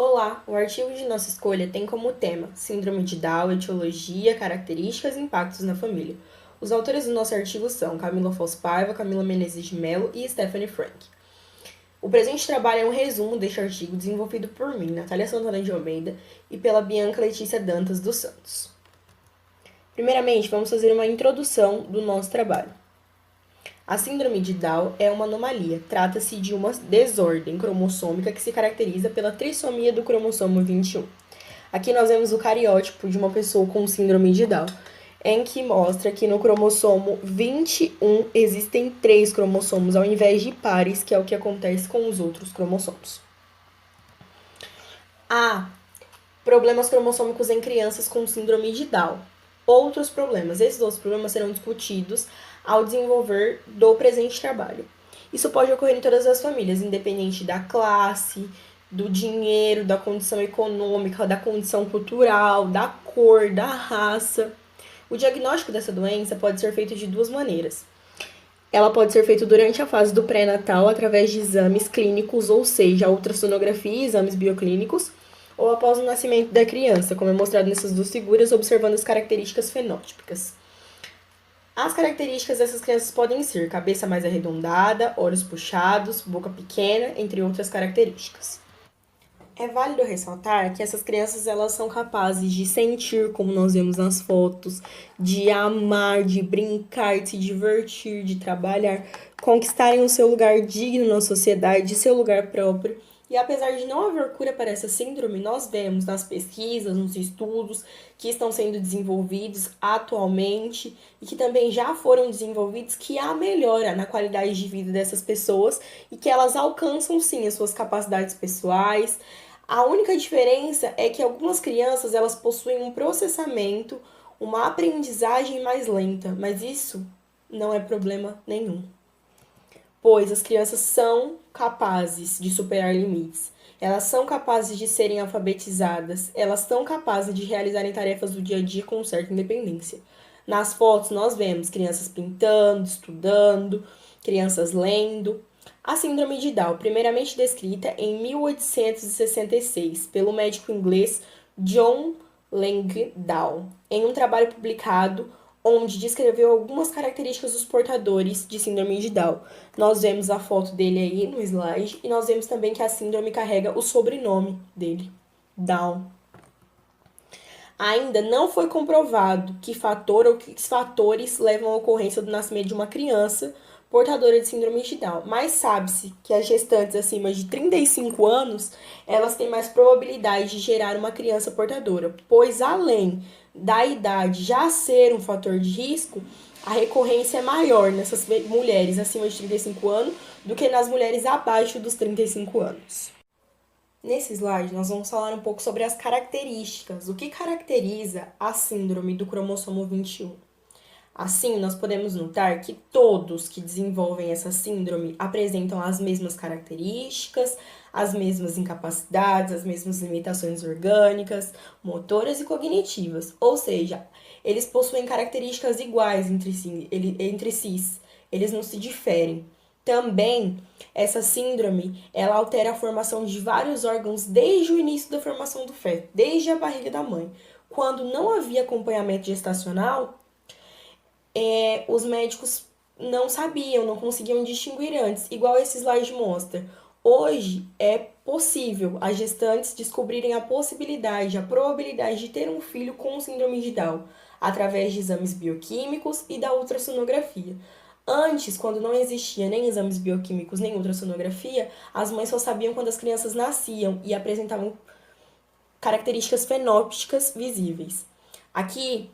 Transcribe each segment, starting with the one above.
Olá, o artigo de nossa escolha tem como tema Síndrome de Down, etiologia, características e impactos na família. Os autores do nosso artigo são Camila Foz Paiva, Camila Menezes de Mello e Stephanie Frank. O presente trabalho é um resumo deste artigo desenvolvido por mim, Natália Santana de Almeida, e pela Bianca Letícia Dantas dos Santos. Primeiramente, vamos fazer uma introdução do nosso trabalho. A síndrome de Down é uma anomalia. Trata-se de uma desordem cromossômica que se caracteriza pela trissomia do cromossomo 21. Aqui nós vemos o cariótipo de uma pessoa com síndrome de Down, em que mostra que no cromossomo 21 existem 3 cromossomos ao invés de pares, que é o que acontece com os outros cromossomos. Há problemas cromossômicos em crianças com síndrome de Down. Outros problemas. Esses outros problemas serão discutidos ao desenvolver do presente trabalho. Isso pode ocorrer em todas as famílias, independente da classe, do dinheiro, da condição econômica, da condição cultural, da cor, da raça. O diagnóstico dessa doença pode ser feito de duas maneiras. Ela pode ser feita durante a fase do pré-natal através de exames clínicos, ou seja, ultrassonografia e exames bioclínicos, ou após o nascimento da criança, como é mostrado nessas duas figuras, observando as características fenótipicas. As características dessas crianças podem ser cabeça mais arredondada, olhos puxados, boca pequena, entre outras características. É válido ressaltar que essas crianças elas são capazes de sentir, como nós vemos nas fotos, de amar, de brincar, de se divertir, de trabalhar, conquistarem o seu lugar digno na sociedade, seu lugar próprio. E apesar de não haver cura para essa síndrome, nós vemos nas pesquisas, nos estudos que estão sendo desenvolvidos atualmente e que também já foram desenvolvidos que há melhora na qualidade de vida dessas pessoas e que elas alcançam sim as suas capacidades pessoais. A única diferença é que algumas crianças elas possuem um processamento, uma aprendizagem mais lenta, mas isso não é problema nenhum, pois as crianças são capazes de superar limites, elas são capazes de serem alfabetizadas, elas são capazes de realizarem tarefas do dia a dia com certa independência. Nas fotos nós vemos crianças pintando, estudando, crianças lendo. A síndrome de Down, primeiramente descrita em 1866 pelo médico inglês John Langdon, em um trabalho publicado onde descreveu algumas características dos portadores de síndrome de Down. Nós vemos a foto dele aí no slide e nós vemos também que a síndrome carrega o sobrenome dele, Down. Ainda não foi comprovado que fator ou que fatores levam à ocorrência do nascimento de uma criança portadora de síndrome de Down, mas sabe-se que as gestantes acima de 35 anos, elas têm mais probabilidade de gerar uma criança portadora, pois além da idade já ser um fator de risco, a recorrência é maior nessas mulheres acima de 35 anos do que nas mulheres abaixo dos 35 anos. Nesse slide, nós vamos falar um pouco sobre as características, o que caracteriza a síndrome do cromossomo 21. Assim, nós podemos notar que todos que desenvolvem essa síndrome apresentam as mesmas características, as mesmas incapacidades, as mesmas limitações orgânicas, motoras e cognitivas. Ou seja, eles possuem características iguais entre si, eles não se diferem. Também, essa síndrome, ela altera a formação de vários órgãos desde o início da formação do feto, desde a barriga da mãe. Quando não havia acompanhamento gestacional, os médicos não sabiam, não conseguiam distinguir antes, igual esse slide mostra. Hoje é possível as gestantes descobrirem a possibilidade, a probabilidade de ter um filho com síndrome de Down, através de exames bioquímicos e da ultrassonografia. Antes, quando não existia nem exames bioquímicos nem ultrassonografia, as mães só sabiam quando as crianças nasciam e apresentavam características fenóticas visíveis. Aqui,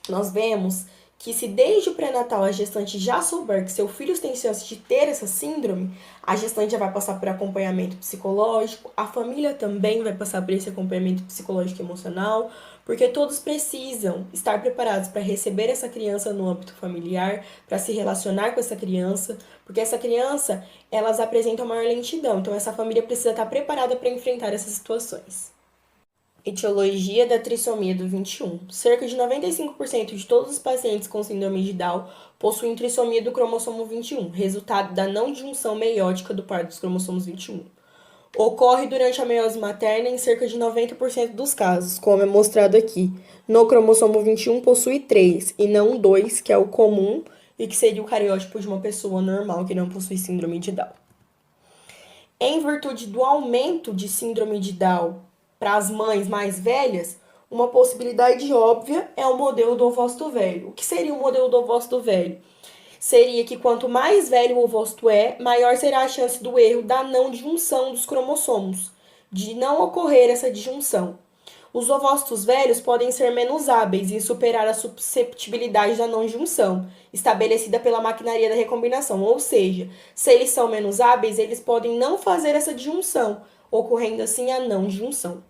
nós vemos que se desde o pré-natal a gestante já souber que seu filho tem chance de ter essa síndrome, a gestante já vai passar por acompanhamento psicológico, a família também vai passar por esse acompanhamento psicológico e emocional, porque todos precisam estar preparados para receber essa criança no âmbito familiar, para se relacionar com essa criança, porque essa criança, elas apresentam maior lentidão, então essa família precisa estar preparada para enfrentar essas situações. Etiologia da trissomia do 21. Cerca de 95% de todos os pacientes com síndrome de Down possuem trissomia do cromossomo 21, resultado da não junção meiótica do par dos cromossomos 21. Ocorre durante a meiose materna em cerca de 90% dos casos, como é mostrado aqui. No cromossomo 21 possui 3 e não 2, que é o comum e que seria o cariótipo de uma pessoa normal que não possui síndrome de Down. Em virtude do aumento de síndrome de Down para as mães mais velhas, uma possibilidade óbvia é o modelo do ovócito velho. O que seria o modelo do ovócito velho? Seria que quanto mais velho o ovócito é, maior será a chance do erro da não disjunção dos cromossomos, de não ocorrer essa disjunção. Os ovócitos velhos podem ser menos hábeis em superar a susceptibilidade da não-junção, estabelecida pela maquinaria da recombinação, ou seja, se eles são menos hábeis, eles podem não fazer essa disjunção, ocorrendo assim a não-junção.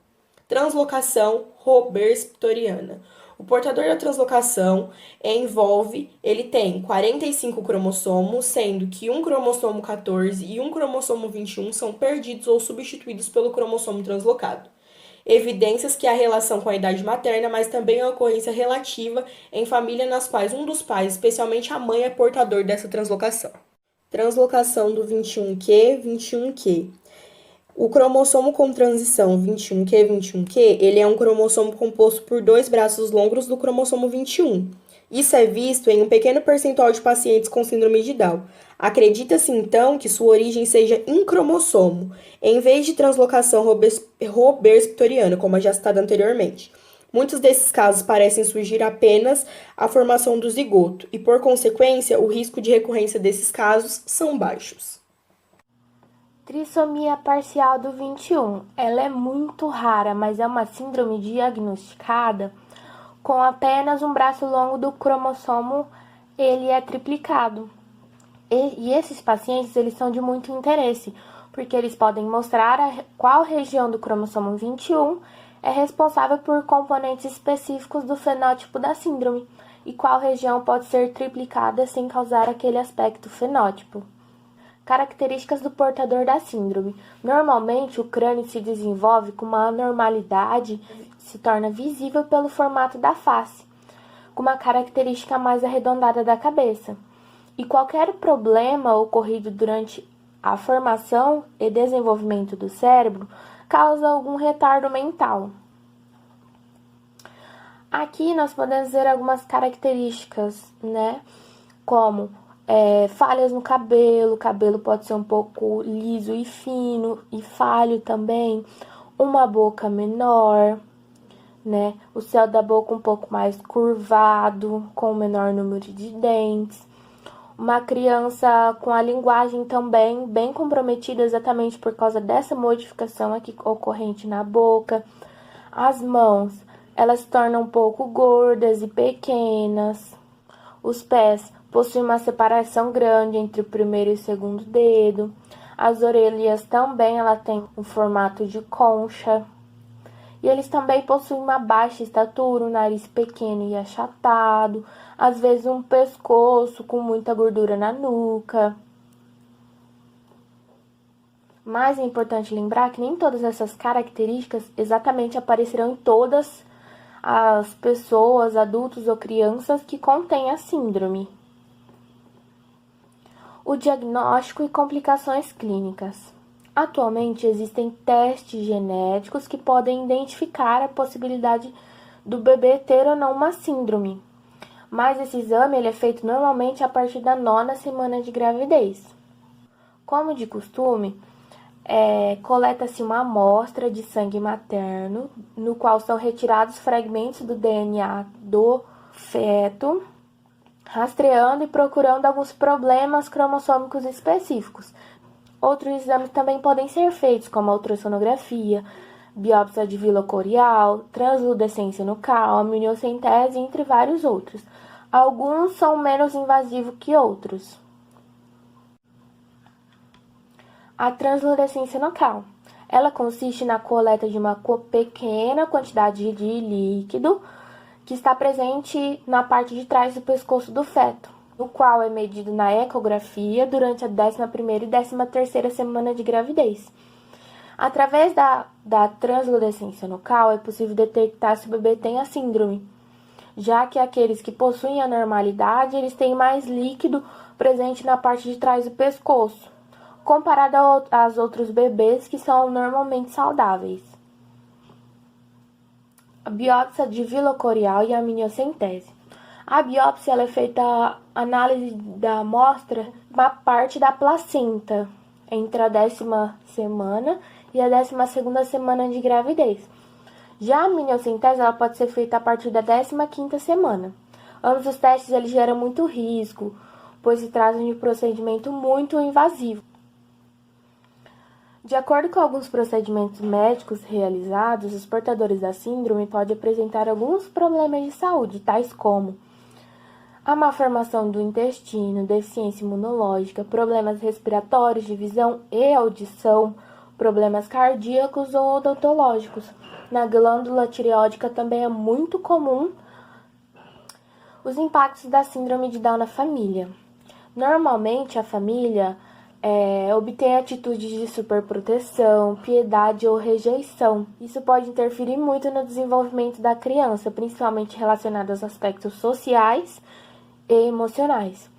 Translocação robertsoniana. O portador da translocação ele tem 45 cromossomos, sendo que um cromossomo 14 e um cromossomo 21 são perdidos ou substituídos pelo cromossomo translocado. Evidências que há relação com a idade materna, mas também a ocorrência relativa em famílias nas quais um dos pais, especialmente a mãe, é portador dessa translocação. Translocação do 21q, 21q. O cromossomo com transição 21q, 21q, ele é um cromossomo composto por dois braços longos do cromossomo 21. Isso é visto em um pequeno percentual de pacientes com síndrome de Down. Acredita-se, então, que sua origem seja em cromossomo, em vez de translocação robertsoniana, como já citado anteriormente. Muitos desses casos parecem surgir apenas a formação do zigoto, e, por consequência, o risco de recorrência desses casos são baixos. Trissomia parcial do 21. Ela é muito rara, mas é uma síndrome diagnosticada com apenas um braço longo do cromossomo, ele é triplicado. E esses pacientes, eles são de muito interesse, porque eles podem mostrar qual região do cromossomo 21 é responsável por componentes específicos do fenótipo da síndrome e qual região pode ser triplicada sem causar aquele aspecto fenótipo. Características do portador da síndrome. Normalmente, o crânio se desenvolve com uma anormalidade, se torna visível pelo formato da face, com uma característica mais arredondada da cabeça. E qualquer problema ocorrido durante a formação e desenvolvimento do cérebro causa algum retardo mental. Aqui nós podemos ver algumas características, né? Como falhas no cabelo, o cabelo pode ser um pouco liso e fino e falho também, uma boca menor, né? O céu da boca um pouco mais curvado, com menor número de dentes. Uma criança com a linguagem também bem comprometida exatamente por causa dessa modificação aqui ocorrente na boca. As mãos, elas se tornam um pouco gordas e pequenas. Os pés possuem uma separação grande entre o primeiro e o segundo dedo. As orelhas também ela tem um formato de concha. E eles também possuem uma baixa estatura, um nariz pequeno e achatado, às vezes um pescoço com muita gordura na nuca. Mas é importante lembrar que nem todas essas características exatamente aparecerão em todas as pessoas, adultos ou crianças que contêm a síndrome. O diagnóstico e complicações clínicas. Atualmente existem testes genéticos que podem identificar a possibilidade do bebê ter ou não uma síndrome, mas esse exame ele é feito normalmente a partir da 9ª semana de gravidez. Como de costume, coleta-se uma amostra de sangue materno, no qual são retirados fragmentos do DNA do feto, rastreando e procurando alguns problemas cromossômicos específicos. Outros exames também podem ser feitos, como a ultrassonografia, biópsia de víleo corial, transludescência nucal, amniocentese, entre vários outros. Alguns são menos invasivos que outros. A transludescência nucal. Ela consiste na coleta de uma pequena quantidade de líquido que está presente na parte de trás do pescoço do feto, o qual é medido na ecografia durante a 11ª e 13ª semana de gravidez. Através da transludescência nucal, é possível detectar se o bebê tem a síndrome, já que aqueles que possuem a normalidade, eles têm mais líquido presente na parte de trás do pescoço. comparado aos outros bebês que são normalmente saudáveis. A biópsia de vilocorial e a amniocentese. A biópsia ela é feita a análise da amostra, uma parte da placenta, entre a 10ª semana e a 12ª semana de gravidez. Já a amniocentese ela pode ser feita a partir da 15ª semana. Ambos os testes eles geram muito risco, pois se tratam de um procedimento muito invasivo. De acordo com alguns procedimentos médicos realizados, os portadores da síndrome podem apresentar alguns problemas de saúde, tais como a malformação do intestino, deficiência imunológica, problemas respiratórios, de visão e audição, problemas cardíacos ou odontológicos. Na glândula tireóidica também é muito comum os impactos da síndrome de Down na família. Normalmente, a família obtém atitudes de superproteção, piedade ou rejeição. Isso pode interferir muito no desenvolvimento da criança, principalmente relacionado aos aspectos sociais e emocionais.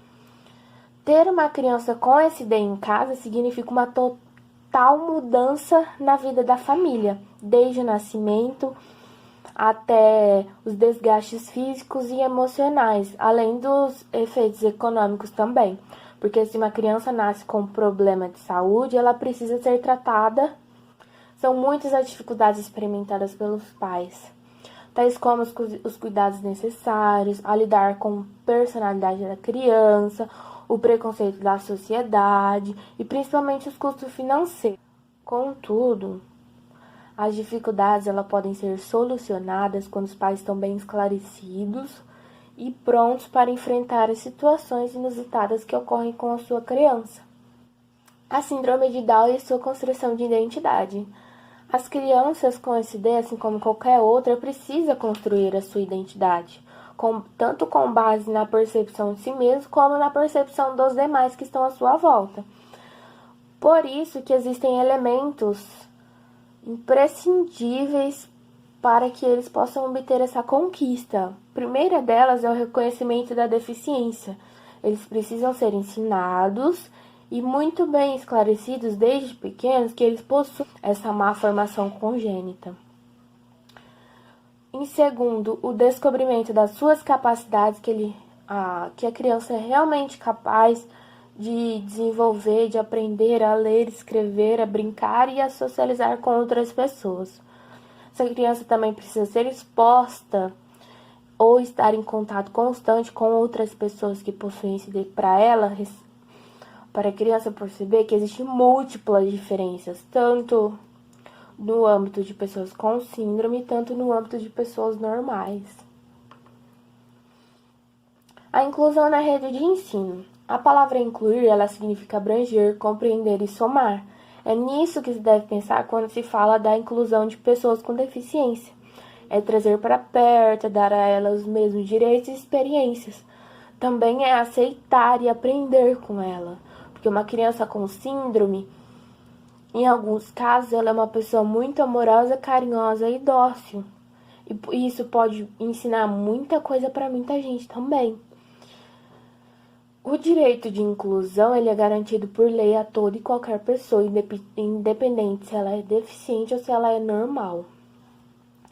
Ter uma criança com SD em casa significa uma total mudança na vida da família, desde o nascimento até os desgastes físicos e emocionais, além dos efeitos econômicos também. Porque se uma criança nasce com problema de saúde, ela precisa ser tratada. São muitas as dificuldades experimentadas pelos pais, tais como os cuidados necessários, a lidar com a personalidade da criança, o preconceito da sociedade e principalmente os custos financeiros. Contudo, as dificuldades elas podem ser solucionadas quando os pais estão bem esclarecidos e prontos para enfrentar as situações inusitadas que ocorrem com a sua criança. A síndrome de Down e sua construção de identidade. As crianças com SD, assim como qualquer outra, precisam construir a sua identidade, tanto com base na percepção de si mesmo, como na percepção dos demais que estão à sua volta. Por isso que existem elementos imprescindíveis para que eles possam obter essa conquista. A primeira delas é o reconhecimento da deficiência. Eles precisam ser ensinados e muito bem esclarecidos desde pequenos que eles possuem essa má formação congênita. Em segundo, o descobrimento das suas capacidades que a criança é realmente capaz de desenvolver, de aprender a ler, escrever, a brincar e a socializar com outras pessoas. Essa criança também precisa ser exposta ou estar em contato constante com outras pessoas que possuem SD para a criança perceber que existem múltiplas diferenças, tanto no âmbito de pessoas com síndrome, tanto no âmbito de pessoas normais. A inclusão na rede de ensino. A palavra incluir, ela significa abranger, compreender e somar. É nisso que se deve pensar quando se fala da inclusão de pessoas com deficiência. É trazer para perto, é dar a elas os mesmos direitos e experiências. Também é aceitar e aprender com ela. Porque uma criança com síndrome, em alguns casos, ela é uma pessoa muito amorosa, carinhosa e dócil. E isso pode ensinar muita coisa para muita gente também. O direito de inclusão ele é garantido por lei a toda e qualquer pessoa, independente se ela é deficiente ou se ela é normal.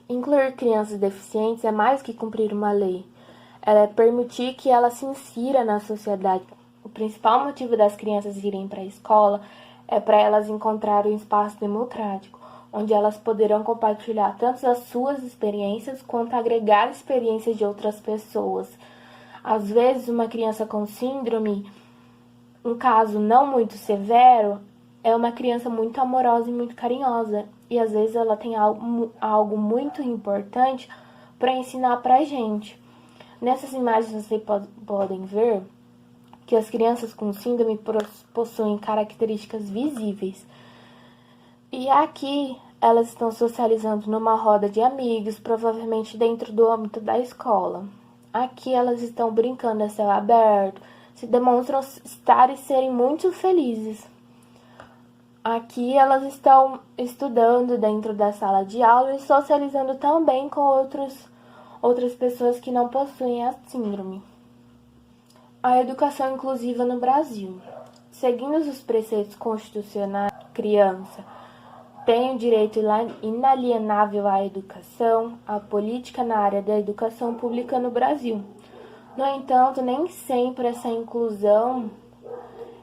Incluir crianças deficientes é mais que cumprir uma lei. Ela é permitir que ela se insira na sociedade. O principal motivo das crianças irem para a escola é para elas encontrarem um espaço democrático, onde elas poderão compartilhar tanto as suas experiências quanto agregar experiências de outras pessoas. Às vezes, uma criança com síndrome, um caso não muito severo, é uma criança muito amorosa e muito carinhosa. E às vezes ela tem algo muito importante para ensinar para a gente. Nessas imagens vocês podem ver que as crianças com síndrome possuem características visíveis. E aqui elas estão socializando numa roda de amigos, provavelmente dentro do âmbito da escola. Aqui elas estão brincando a céu aberto, se demonstram estar e serem muito felizes. Aqui elas estão estudando dentro da sala de aula e socializando também com outras pessoas que não possuem a síndrome. A educação inclusiva no Brasil. Seguindo os preceitos constitucionais, a criança tem o direito inalienável à educação, à política na área da educação pública no Brasil. No entanto, nem sempre essa inclusão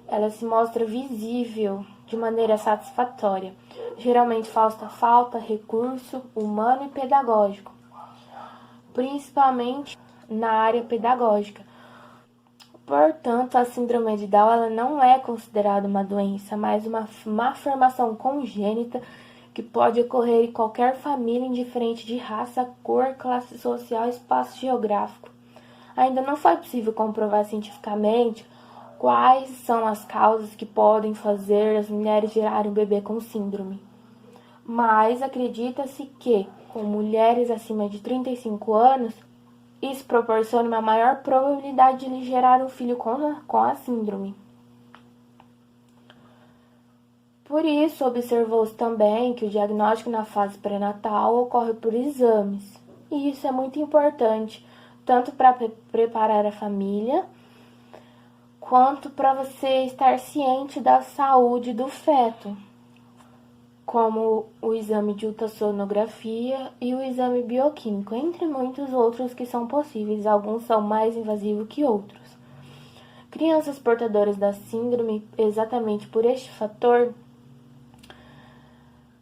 ela se mostra visível de maneira satisfatória. Geralmente falta recurso humano e pedagógico, principalmente na área pedagógica. Portanto, a síndrome de Down ela não é considerada uma doença, mas uma malformação congênita que pode ocorrer em qualquer família, indiferente de raça, cor, classe social e espaço geográfico. Ainda não foi possível comprovar cientificamente quais são as causas que podem fazer as mulheres gerarem um bebê com síndrome. Mas acredita-se que, com mulheres acima de 35 anos, isso proporciona uma maior probabilidade de gerar um filho com a síndrome. Por isso, observou-se também que o diagnóstico na fase pré-natal ocorre por exames. E isso é muito importante, tanto para preparar a família, quanto para você estar ciente da saúde do feto, como o exame de ultrassonografia e o exame bioquímico, entre muitos outros que são possíveis. Alguns são mais invasivos que outros. Crianças portadoras da síndrome, exatamente por este fator,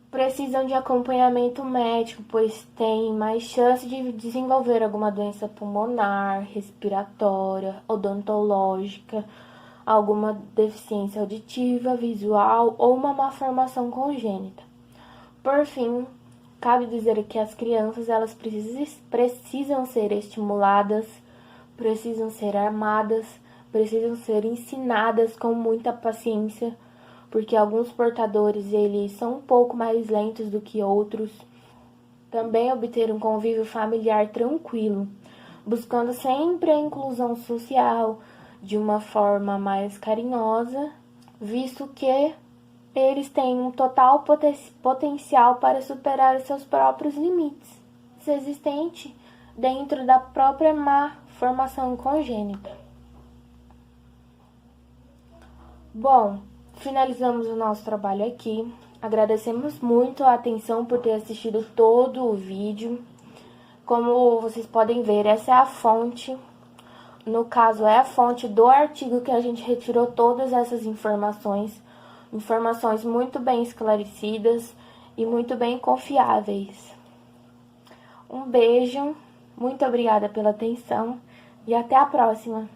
precisam de acompanhamento médico, pois têm mais chance de desenvolver alguma doença pulmonar, respiratória, odontológica, alguma deficiência auditiva, visual ou uma malformação congênita. Por fim, cabe dizer que as crianças elas precisam ser estimuladas, precisam ser armadas, precisam ser ensinadas com muita paciência, porque alguns portadores eles são um pouco mais lentos do que outros. Também obter um convívio familiar tranquilo, buscando sempre a inclusão social de uma forma mais carinhosa, visto que eles têm um total potencial para superar os seus próprios limites existentes dentro da própria má formação congênita. Bom, finalizamos o nosso trabalho aqui. Agradecemos muito a atenção por ter assistido todo o vídeo. Como vocês podem ver, essa é a fonte. No caso, é a fonte do artigo que a gente retirou todas essas informações. Informações muito bem esclarecidas e muito bem confiáveis. Um beijo, muito obrigada pela atenção e até a próxima!